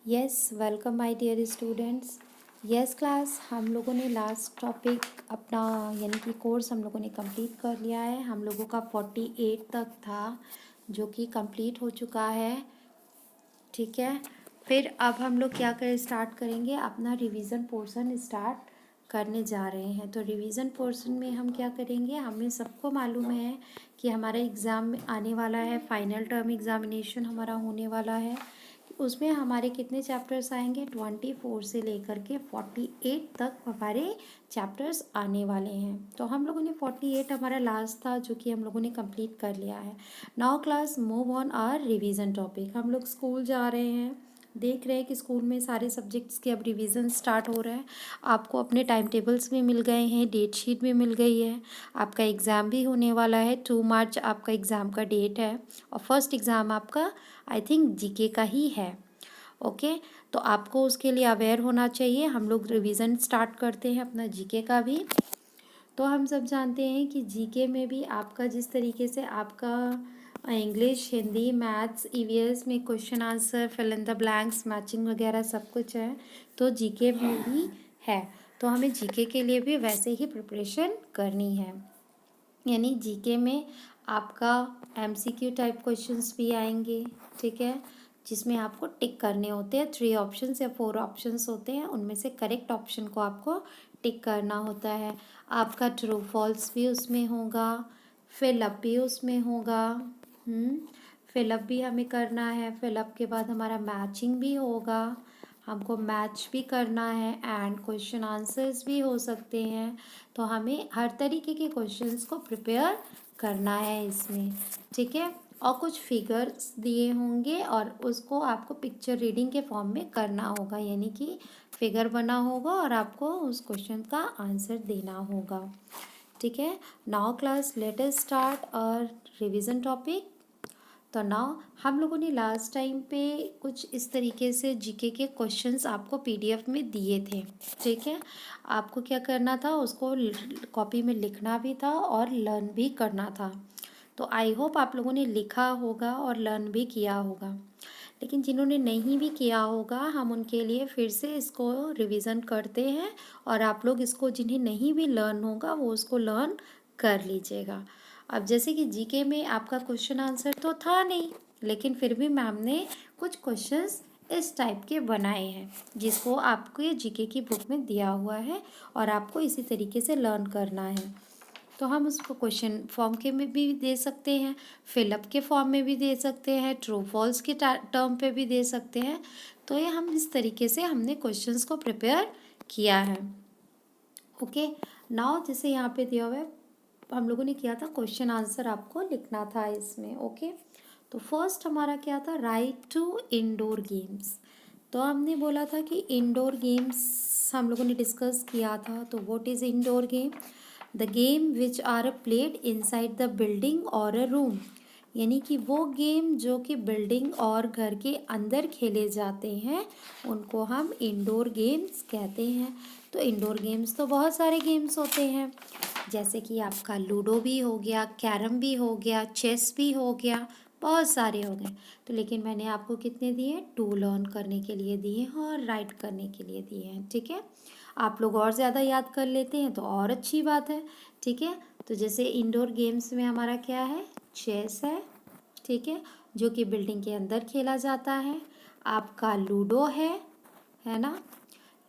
Yes welcome my dear students. Yes class, हम लोगों ने लास्ट टॉपिक अपना यानी कि कोर्स हम लोगों ने कंप्लीट कर लिया है। हम लोगों का 48 तक था जो कि कंप्लीट हो चुका है। ठीक है, फिर अब हम लोग क्या कर स्टार्ट करेंगे, अपना रिवीजन पोर्शन स्टार्ट करने जा रहे हैं। तो रिवीजन पोर्शन में हम क्या करेंगे, हमें सबको मालूम है कि हमारा एग्ज़ाम में आने वाला है, फाइनल टर्म एग्ज़ामिनेशन हमारा होने वाला है। उसमें हमारे कितने चैप्टर्स आएंगे, 24 से लेकर के 48 तक हमारे चैप्टर्स आने वाले हैं। तो हम लोगों ने 48 हमारा लास्ट था जो कि हम लोगों ने कंप्लीट कर लिया है। Now class move on our revision topic. हम लोग स्कूल जा रहे हैं, देख रहे हैं कि स्कूल में सारे सब्जेक्ट्स के अब रिवीजन स्टार्ट हो रहा है। आपको अपने टाइम टेबल्स भी मिल गए हैं, डेट शीट भी मिल गई है। आपका एग्ज़ाम भी होने वाला है, 2 मार्च आपका एग्ज़ाम का डेट है और फर्स्ट एग्ज़ाम आपका आई थिंक जीके का ही है। ओके, तो आपको उसके लिए अवेयर होना चाहिए। हम लोग रिवीजन स्टार्ट करते हैं अपना जीके का भी। तो हम सब जानते हैं कि जीके में भी आपका जिस तरीके से आपका इंग्लिश, हिंदी, मैथ्स, ईवीएस में question answer, fill in the blanks, matching वगैरह सब कुछ है, तो जीके में भी है। तो हमें जीके के लिए भी वैसे ही प्रिपरेशन करनी है। यानी जीके में आपका एमसीक्यू टाइप क्वेश्चंस भी आएंगे। ठीक है, जिसमें आपको टिक करने होते हैं। 3 ऑप्शंस या 4 ऑप्शंस होते हैं, उनमें से करेक्ट ऑप्शन को आपको टिक करना होता है। आपका ट्रू फॉल्स भी उसमें होगा, फिलअप भी उसमें होगा। फिलअप भी हमें करना है। फिलअप के बाद हमारा मैचिंग भी होगा, हमको मैच भी करना है, एंड क्वेश्चन आंसर्स भी हो सकते हैं। तो हमें हर तरीके के क्वेश्चंस को प्रिपेयर करना है इसमें। ठीक है, और कुछ फिगर्स दिए होंगे और उसको आपको पिक्चर रीडिंग के फॉर्म में करना होगा, यानी कि फिगर बना होगा और आपको उस क्वेश्चन का आंसर देना होगा। ठीक है, now class let us start और रिवीजन टॉपिक। तो नाउ हम लोगों ने लास्ट टाइम पे कुछ इस तरीके से जीके के क्वेश्चंस आपको पीडीएफ में दिए थे। ठीक है, आपको क्या करना था, उसको कॉपी में लिखना भी था और लर्न भी करना था। तो आई होप आप लोगों ने लिखा होगा और लर्न भी किया होगा। लेकिन जिन्होंने नहीं भी किया होगा, हम उनके लिए फिर से इसको रिवीजन करते हैं और आप लोग इसको, जिन्हें नहीं भी लर्न होगा वो उसको लर्न कर लीजिएगा। अब जैसे कि जीके में आपका क्वेश्चन आंसर तो था नहीं, लेकिन फिर भी मैम ने कुछ क्वेश्चंस इस टाइप के बनाए हैं जिसको आपको ये जीके की बुक में दिया हुआ है और आपको इसी तरीके से लर्न करना है। तो हम उसको क्वेश्चन फॉर्म के में भी दे सकते हैं, फिलअप के फॉर्म में भी दे सकते हैं, ट्रू फॉल्स के टर्म पे भी दे सकते हैं। तो ये हम इस तरीके से हमने क्वेश्चंस को प्रिपेयर किया है। ओके, नाउ जैसे यहाँ पे दिया हुआ है, हम लोगों ने किया था क्वेश्चन आंसर आपको लिखना था इसमें। ओके, तो फर्स्ट हमारा क्या था, राइट टू इंडोर गेम्स। तो हमने बोला था कि इंडोर गेम्स हम लोगों ने डिस्कस किया था। तो what is indoor game, the game which are played inside the building और अ रूम। यानी कि वो गेम जो कि बिल्डिंग और घर के अंदर खेले जाते हैं उनको हम इंडोर गेम्स कहते हैं। तो इंडोर गेम्स तो बहुत सारे गेम्स होते हैं, जैसे कि आपका लूडो भी हो गया, कैरम भी हो गया, चेस भी हो गया, बहुत सारे हो गए। तो लेकिन मैंने आपको कितने दिए, 2 लर्न करने के लिए दिए हैं और राइट करने के लिए दिए हैं। ठीक है, आप लोग और ज़्यादा याद कर लेते हैं तो और अच्छी बात है। ठीक है, तो जैसे इंडोर गेम्स में हमारा क्या है, चेस है। ठीक है, जो कि बिल्डिंग के अंदर खेला जाता है। आपका लूडो है ना,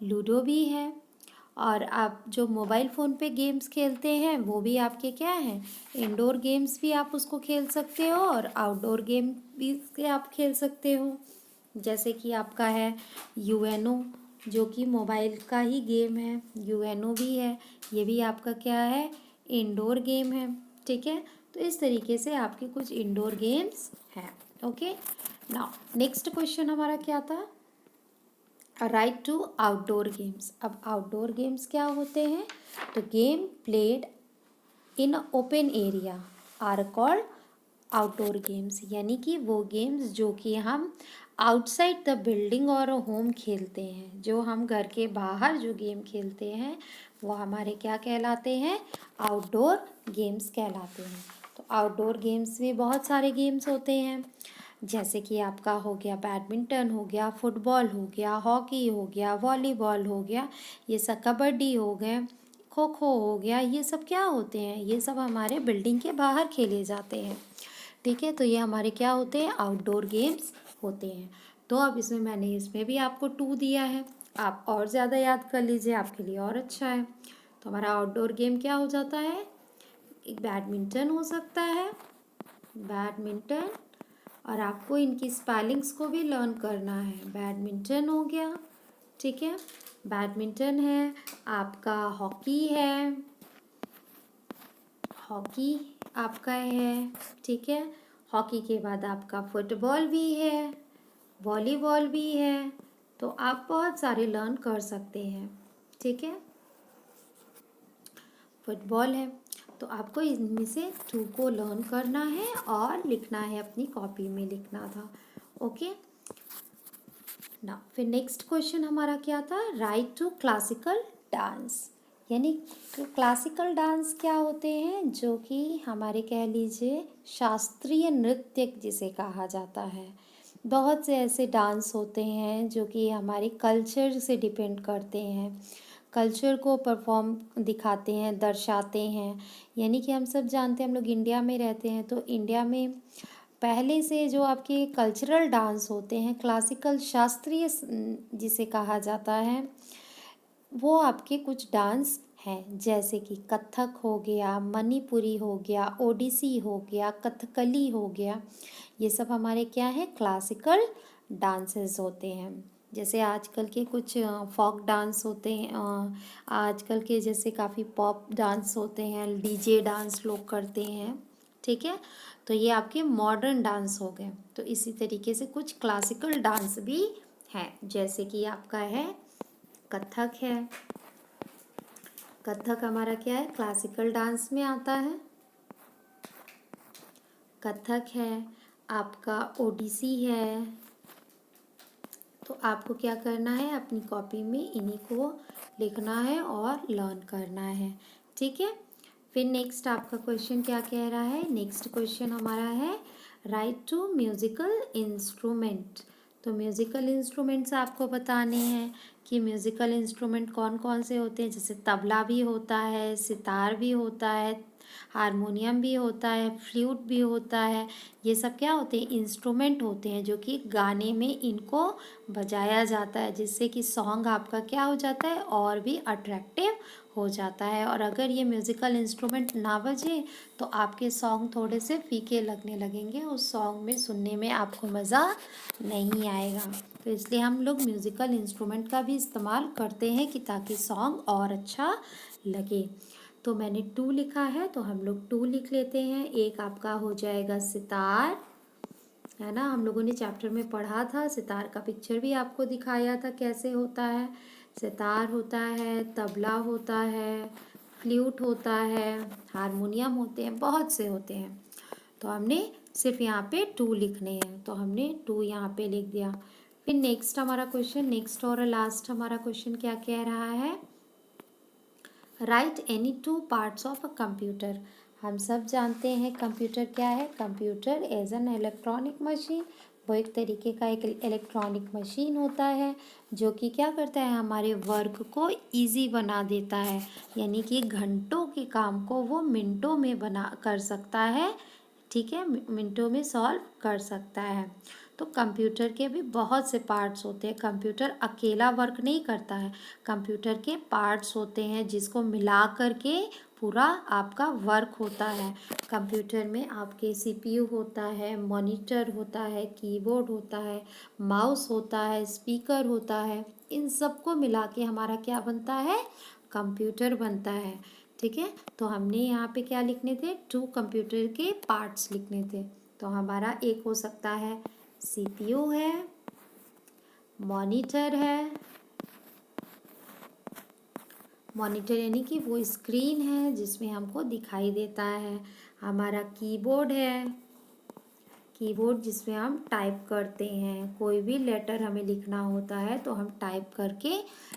लूडो भी है। और आप जो मोबाइल फ़ोन पे गेम्स खेलते हैं वो भी आपके क्या हैं, इंडोर गेम्स भी आप उसको खेल सकते हो और आउटडोर गेम भी के आप खेल सकते हो। जैसे कि आपका है यूएनओ, जो कि मोबाइल का ही गेम है, यूएनओ भी है, ये भी आपका क्या है, इंडोर गेम है। ठीक है, तो इस तरीके से आपके कुछ इंडोर गेम्स हैं। ओके, नाउ नेक्स्ट क्वेश्चन हमारा क्या था, राइट टू आउटडोर गेम्स। अब आउटडोर गेम्स क्या होते हैं, तो game played in open area are called outdoor games. यानी कि वो गेम्स जो कि हम आउटसाइड द बिल्डिंग और होम खेलते हैं, जो हम घर के बाहर जो गेम खेलते हैं वो हमारे क्या कहलाते हैं, आउटडोर गेम्स कहलाते हैं। तो आउटडोर गेम्स में बहुत सारे गेम्स होते हैं, जैसे कि आपका हो गया बैडमिंटन, हो गया फुटबॉल, हो गया हॉकी, हो गया वॉलीबॉल, हो गया ये सब, कबड्डी हो गए, खो खो हो गया, ये सब क्या होते हैं, ये सब हमारे बिल्डिंग के बाहर खेले जाते हैं। ठीक है, तो ये हमारे क्या होते हैं, आउटडोर गेम्स होते हैं। तो अब इसमें मैंने इसमें भी आपको 2 दिया है, आप और ज़्यादा याद कर लीजिए, आपके लिए और अच्छा है। तो हमारा आउटडोर गेम क्या हो जाता है, एक बैडमिंटन हो सकता है, बैडमिंटन, और आपको इनकी स्पेलिंग्स को भी लर्न करना है। बैडमिंटन हो गया, ठीक है, बैडमिंटन है, आपका हॉकी है, हॉकी आपका है, ठीक है, हॉकी के बाद आपका फुटबॉल भी है, वॉलीबॉल भी है। तो आप बहुत सारे लर्न कर सकते हैं, ठीक है। फुटबॉल है, तो आपको इनमें से 2 को लर्न करना है और लिखना है, अपनी कॉपी में लिखना था। ओके ना, फिर नेक्स्ट क्वेश्चन हमारा क्या था, राइट टू क्लासिकल डांस, यानी क्लासिकल डांस क्या होते हैं, जो कि हमारे कह लीजिए शास्त्रीय नृत्य जिसे कहा जाता है। बहुत से ऐसे डांस होते हैं जो कि हमारे कल्चर से डिपेंड करते हैं, कल्चर को परफॉर्म दिखाते हैं, दर्शाते हैं। यानी कि हम सब जानते हैं, हम लोग इंडिया में रहते हैं, तो इंडिया में पहले से जो आपके कल्चरल डांस होते हैं, क्लासिकल शास्त्रीय जिसे कहा जाता है, वो आपके कुछ डांस हैं, जैसे कि कथक हो गया, मणिपुरी हो गया, ओडिसी हो गया, कथकली हो गया। ये सब हमारे क्या है, क्लासिकल डांसेस होते हैं। जैसे आजकल के कुछ फोक डांस होते हैं, आजकल के जैसे काफ़ी पॉप डांस होते हैं, डीजे डांस लोग करते हैं, ठीक है। तो ये आपके मॉडर्न डांस हो गए। तो इसी तरीके से कुछ क्लासिकल डांस भी हैं, जैसे कि आपका है कथक है, कथक हमारा क्या है, क्लासिकल डांस में आता है। कथक है, आपका ओडिसी है। तो आपको क्या करना है, अपनी कॉपी में इन्हीं को लिखना है और लर्न करना है, ठीक है। फिर नेक्स्ट आपका क्वेश्चन क्या कह रहा है, नेक्स्ट क्वेश्चन हमारा है राइट टू म्यूजिकल इंस्ट्रूमेंट। तो म्यूजिकल इंस्ट्रूमेंट्स आपको बताने हैं कि म्यूजिकल इंस्ट्रूमेंट कौन कौन से होते हैं। जैसे तबला भी होता है, सितार भी होता है, हारमोनियम भी होता है, फ्लूट भी होता है। ये सब क्या होते हैं, इंस्ट्रूमेंट होते हैं, जो कि गाने में इनको बजाया जाता है, जिससे कि सॉन्ग आपका क्या हो जाता है, और भी अट्रैक्टिव हो जाता है। और अगर ये म्यूज़िकल इंस्ट्रूमेंट ना बजे तो आपके सॉन्ग थोड़े से फीके लगने लगेंगे, उस सॉन्ग में सुनने में आपको मज़ा नहीं आएगा। तो इसलिए हम लोग म्यूज़िकल इंस्ट्रूमेंट का भी इस्तेमाल करते हैं कि ताकि सॉन्ग और अच्छा लगे। तो मैंने 2 लिखा है, तो हम लोग 2 लिख लेते हैं। एक आपका हो जाएगा सितार, है ना, हम लोगों ने चैप्टर में पढ़ा था, सितार का पिक्चर भी आपको दिखाया था कैसे होता है। सितार होता है, तबला होता है, फ्लूट होता है, हारमोनियम होते हैं, बहुत से होते हैं। तो हमने सिर्फ यहाँ पे 2 लिखने हैं, तो हमने 2 यहाँ पे लिख दिया। फिर नेक्स्ट हमारा क्वेश्चन, नेक्स्ट और लास्ट हमारा क्वेश्चन क्या कह रहा है, right any 2 parts of a computer. हम सब जानते हैं कंप्यूटर क्या है, computer as an electronic machine, वो एक तरीके का एक इलेक्ट्रॉनिक मशीन होता है, जो कि क्या करता है, हमारे वर्क को इजी बना देता है। यानी कि घंटों के काम को वो मिनटों में बना कर सकता है, ठीक है, मिनटों में सॉल्व कर सकता है। तो कंप्यूटर के भी बहुत से पार्ट्स होते हैं, कंप्यूटर अकेला वर्क नहीं करता है, कंप्यूटर के पार्ट्स होते हैं जिसको मिला करके पूरा आपका वर्क होता है। कंप्यूटर में आपके सीपीयू होता है, मॉनिटर होता है, कीबोर्ड होता है, माउस होता है, स्पीकर होता है, इन सबको मिला के हमारा क्या बनता है, कंप्यूटर बनता है, ठीक है। तो हमने यहाँ पे क्या लिखने थे, 2 कंप्यूटर के पार्ट्स लिखने थे। तो हमारा एक हो सकता है सीपीयू है, मॉनिटर है, मॉनिटर यानी कि वो स्क्रीन है जिसमें हमको दिखाई देता है, हमारा कीबोर्ड है, कीबोर्ड जिसमें हम टाइप करते हैं, कोई भी लेटर हमें लिखना होता है तो हम टाइप करके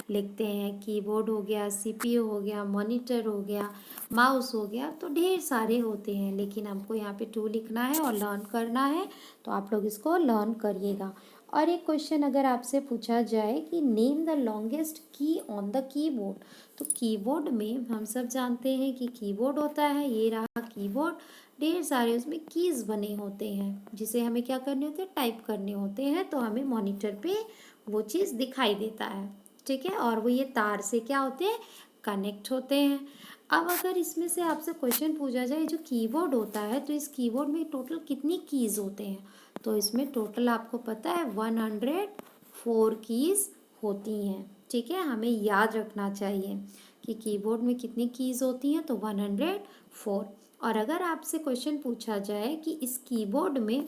लिखते हैं। कीबोर्ड हो गया, सीपीयू हो गया, मॉनिटर हो गया, माउस हो गया, तो ढेर सारे होते हैं, लेकिन हमको यहाँ पे 2 लिखना है और लर्न करना है, तो आप लोग इसको लर्न करिएगा। और एक क्वेश्चन अगर आपसे पूछा जाए कि name the longest key on the keyboard, तो कीबोर्ड में हम सब जानते हैं कि कीबोर्ड होता है, ये रहा कीबोर्ड, ढेर सारे उसमें कीज़ बने होते हैं जिसे हमें क्या करने होते हैं, टाइप करने होते हैं, तो हमें मॉनिटर पे वो चीज़ दिखाई देता है, ठीक है। और वो ये तार से क्या होते हैं, कनेक्ट होते हैं। अब अगर इसमें से आपसे क्वेश्चन पूछा जाए जो कीबोर्ड होता है, तो इस कीबोर्ड में टोटल कितनी कीज़ होते हैं, तो इसमें टोटल आपको पता है 104 कीज़ होती हैं, ठीक है। हमें याद रखना चाहिए कि कीबोर्ड में कितनी कीज़ होती हैं, तो 104। और अगर आपसे क्वेश्चन पूछा जाए कि इस कीबोर्ड में,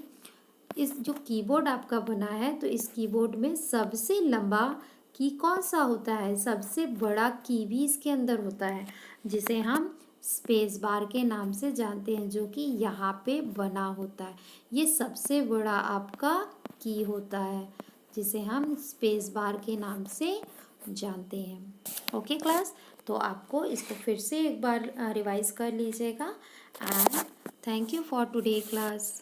इस जो कीबोर्ड आपका बना है, तो इस कीबोर्ड में सबसे लंबा की कौन सा होता है, सबसे बड़ा की भी इसके अंदर होता है, जिसे हम स्पेस बार के नाम से जानते हैं, जो कि यहाँ पे बना होता है। ये सबसे बड़ा आपका की होता है, जिसे हम स्पेस बार के नाम से जानते हैं। ओके क्लास, तो आपको इसको फिर से एक बार रिवाइज कर लीजिएगा। And thank you for today class.